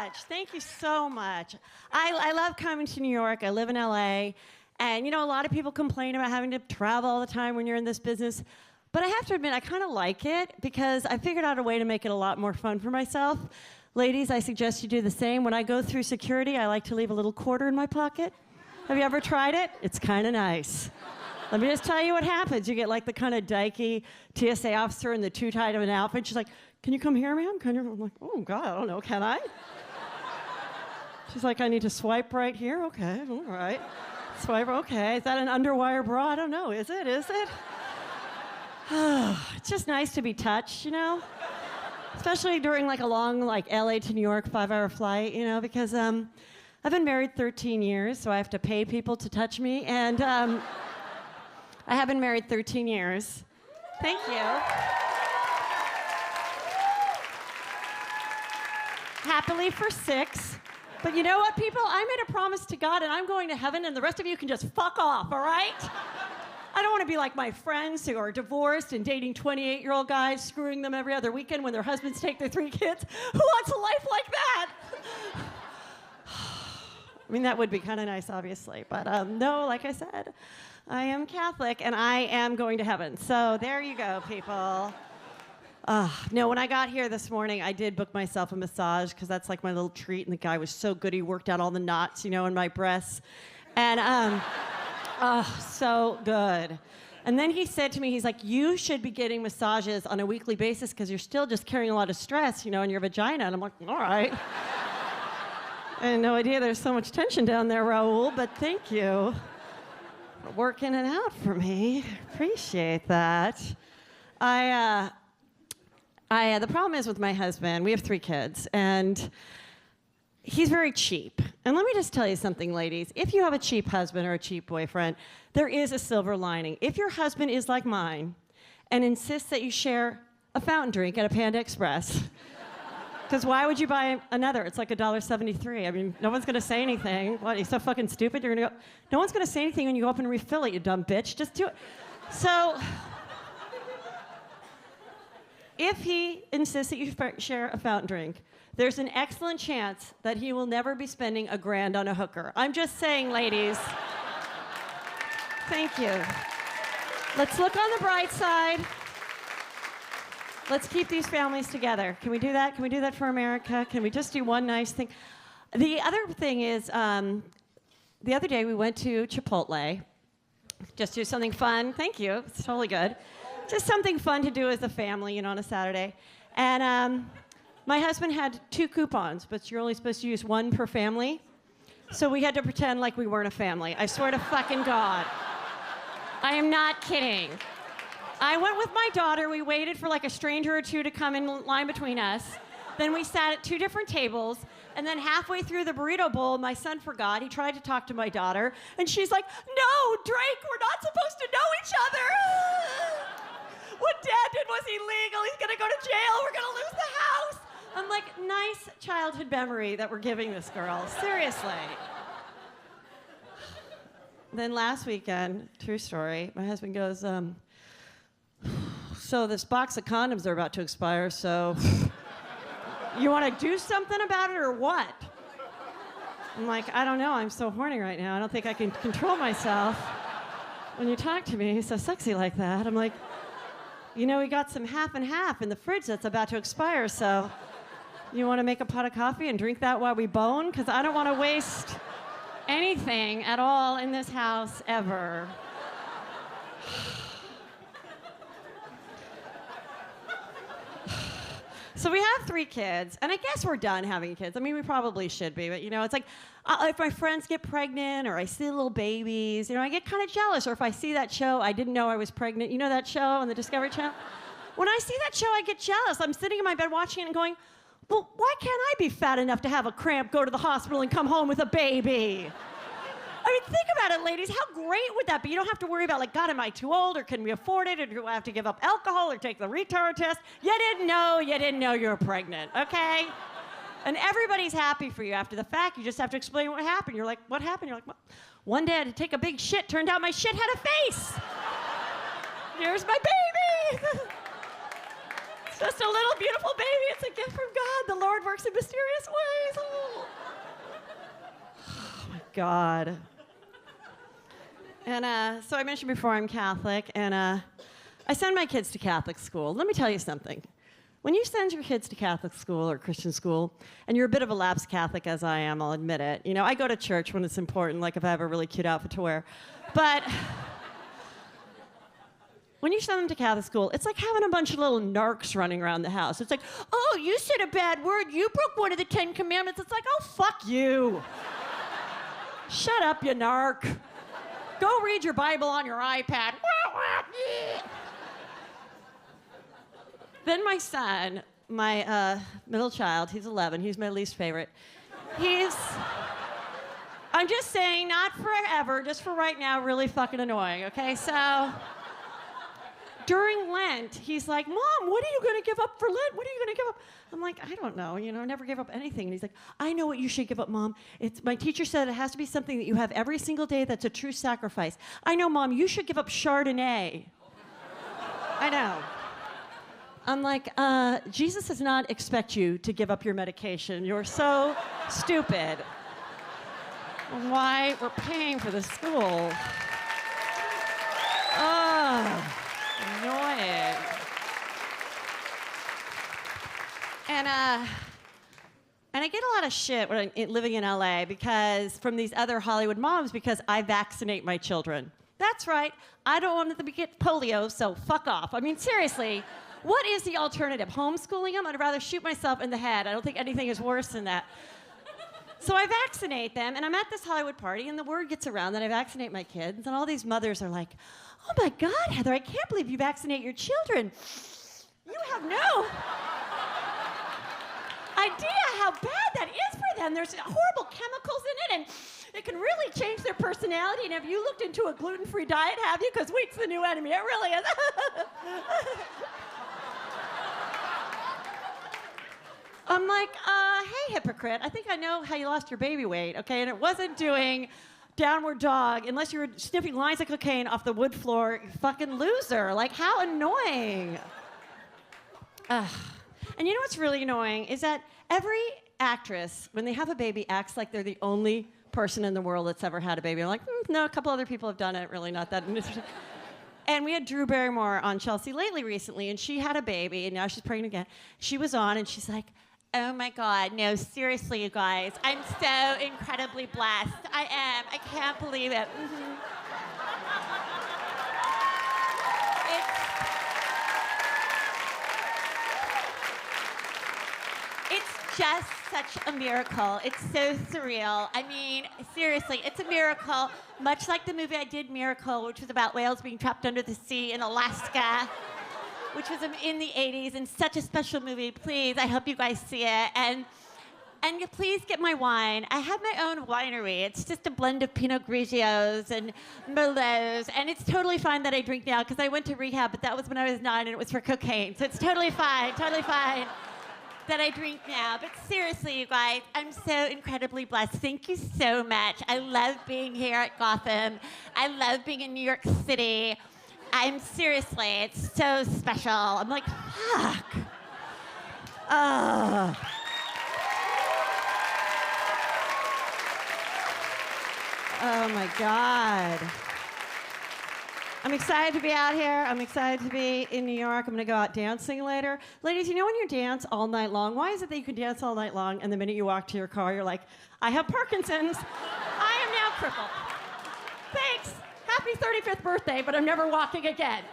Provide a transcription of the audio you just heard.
much. Thank you so much. I love coming to New York. I live in LA. And, you know, a lot of people complain about having to travel all the time when you're in this business. But I have to admit, I kind of like it because I figured out a way to make it a lot more fun for myself. Ladies, I suggest you do the same. When I go through security, I like to leave a little quarter in my pocket. Have you ever tried it? It's kind of nice. Let me just tell you what happens. You get like the kind of dykey TSA officer in the too tight of an outfit. She's like, can you come here, ma'am? Can you? I'm like, oh, God, I don't know. Can I? She's like, I need to swipe right here. Okay, all right. Swipe, okay. Is that an underwire bra? I don't know. Is it? Is it? It's just nice to be touched, you know? Especially during like a long, like LA to New York 5-hour flight, you know, because I've been married 13 years, so I have to pay people to touch me. And I have been married 13 years. Thank you. Happily for 6. But you know what, people? I made a promise to God, and I'm going to heaven, and the rest of you can just fuck off, all right? I don't want to be like my friends who are divorced and dating 28-year-old guys, screwing them every other weekend when their husbands take their 3 kids. Who wants a life like that? I mean, that would be kind of nice, obviously. But no, like I said, I am Catholic, and I am going to heaven. So there you go, people. No, when I got here this morning, I did book myself a massage because that's like my little treat. And the guy was so good. He worked out all the knots, you know, in my breasts. And, so good. And then he said to me, he's like, you should be getting massages on a weekly basis because you're still just carrying a lot of stress, you know, in your vagina. And I'm like, all right. I had no idea there's so much tension down there, Raul, but thank you for working it out for me. Appreciate that. The problem is with my husband, we have 3 kids, and he's very cheap. And let me just tell you something, ladies. If you have a cheap husband or a cheap boyfriend, there is a silver lining. If your husband is like mine and insists that you share a fountain drink at a Panda Express, because why would you buy another? It's like $1.73. I mean, no one's going to say anything. What, are you so fucking stupid? You're going to go, no one's going to say anything when you go up and refill it, you dumb bitch. Just do it. So if he insists that you share a fountain drink, there's an excellent chance that he will never be spending $1,000 on a hooker. I'm just saying, ladies. Thank you. Let's look on the bright side. Let's keep these families together. Can we do that? Can we do that for America? Can we just do one nice thing? The other thing is, the other day we went to Chipotle. Just do something fun. Thank you. It's totally good. Just something fun to do as a family, you know, on a Saturday. And my husband had 2 coupons, but you're only supposed to use 1 per family. So we had to pretend like we weren't a family. I swear to fucking God. I am not kidding. I went with my daughter. We waited for like a stranger or 2 to come in line between us. Then we sat at 2 different tables. And then halfway through the burrito bowl, my son forgot. He tried to talk to my daughter. And she's like, no, Drake, we're not supposed to know each other. What Dad did was illegal. He's going to go to jail. We're going to lose the house. I'm like, nice childhood memory that we're giving this girl. Seriously. Then last weekend, true story, my husband goes, so this box of condoms are about to expire, so you want to do something about it or what? I'm like, I don't know. I'm so horny right now. I don't think I can control myself. When you talk to me, so sexy like that, I'm like, you know, we got some half and half in the fridge that's about to expire, so you want to make a pot of coffee and drink that while we bone? Because I don't want to waste anything at all in this house ever. So we have 3 kids, and I guess we're done having kids. I mean, we probably should be, but you know, it's like, if my friends get pregnant or I see little babies, you know, I get kind of jealous. Or if I see that show, I didn't know I was pregnant. You know that show on the Discovery Channel? When I see that show, I get jealous. I'm sitting in my bed watching it and going, well, why can't I be fat enough to have a cramp, go to the hospital, and come home with a baby? I mean, think about it, ladies. How great would that be? You don't have to worry about, like, God, am I too old, or can we afford it, or do I have to give up alcohol, or take the retard test? You didn't know you were pregnant, okay? And everybody's happy for you after the fact. You just have to explain what happened. You're like, what happened? You're like, well, one day I had to take a big shit. Turned out my shit had a face. Here's my baby. Just a little beautiful baby. It's a gift from God. The Lord works in mysterious ways. Oh my God. And so I mentioned before I'm Catholic, and I send my kids to Catholic school. Let me tell you something. When you send your kids to Catholic school or Christian school, and you're a bit of a lapsed Catholic, as I am, I'll admit it. You know, I go to church when it's important, like if I have a really cute outfit to wear. But when you send them to Catholic school, it's like having a bunch of little narcs running around the house. It's like, oh, you said a bad word. You broke one of the 10 Commandments. It's like, oh, fuck you. Shut up, you narc. Go read your Bible on your iPad. Then my son, my middle child, he's 11. He's my least favorite. I'm just saying, not forever, just for right now, really fucking annoying, okay? So during Lent, he's like, Mom, what are you going to give up for Lent? What are you going to give up? I'm like, I don't know. You know, I never gave up anything. And he's like, I know what you should give up, Mom. My teacher said it has to be something that you have every single day that's a true sacrifice. I know, Mom, you should give up Chardonnay. I know. I'm like, Jesus does not expect you to give up your medication. You're so stupid. Why we're paying for the school. Oh, annoying. And I get a lot of shit when I'm living in LA from these other Hollywood moms because I vaccinate my children. That's right. I don't want them to get polio, so fuck off. I mean, seriously. What is the alternative? Homeschooling them? I'd rather shoot myself in the head. I don't think anything is worse than that. So I vaccinate them, and I'm at this Hollywood party, and the word gets around that I vaccinate my kids, and all these mothers are like, oh my God, Heather, I can't believe you vaccinate your children. You have no idea how bad that is for them. There's horrible chemicals in it, and it can really change their personality. And have you looked into a gluten-free diet, have you? Because wheat's the new enemy. It really is. I'm like, hey, hypocrite, I think I know how you lost your baby weight, okay? And it wasn't doing downward dog unless you were sniffing lines of cocaine off the wood floor, you fucking loser. Like, how annoying. And you know what's really annoying is that every actress, when they have a baby, acts like they're the only person in the world that's ever had a baby. I'm like, no, a couple other people have done it, really not that interesting. And we had Drew Barrymore on Chelsea Lately recently, and she had a baby, and now she's pregnant again. She was on, and she's like, oh my God, no, seriously, you guys. I'm so incredibly blessed. I am. I can't believe it. Mm-hmm. It's just such a miracle. It's so surreal. I mean, seriously, it's a miracle. Much like the movie I did, Miracle, which was about whales being trapped under the sea in Alaska, which was in the 80s, and such a special movie. Please, I hope you guys see it. And please get my wine. I have my own winery. It's just a blend of Pinot Grigios and Merlots, and it's totally fine that I drink now because I went to rehab, but that was when I was 9 and it was for cocaine. So it's totally fine that I drink now. But seriously, you guys, I'm so incredibly blessed. Thank you so much. I love being here at Gotham. I love being in New York City. Seriously, it's so special. I'm like, fuck. Oh. Oh my God. I'm excited to be out here. I'm excited to be in New York. I'm going to go out dancing later. Ladies, you know when you dance all night long, why is it that you can dance all night long and the minute you walk to your car, you're like, I have Parkinson's. I am now crippled. Thanks. Happy 35th birthday, but I'm never walking again.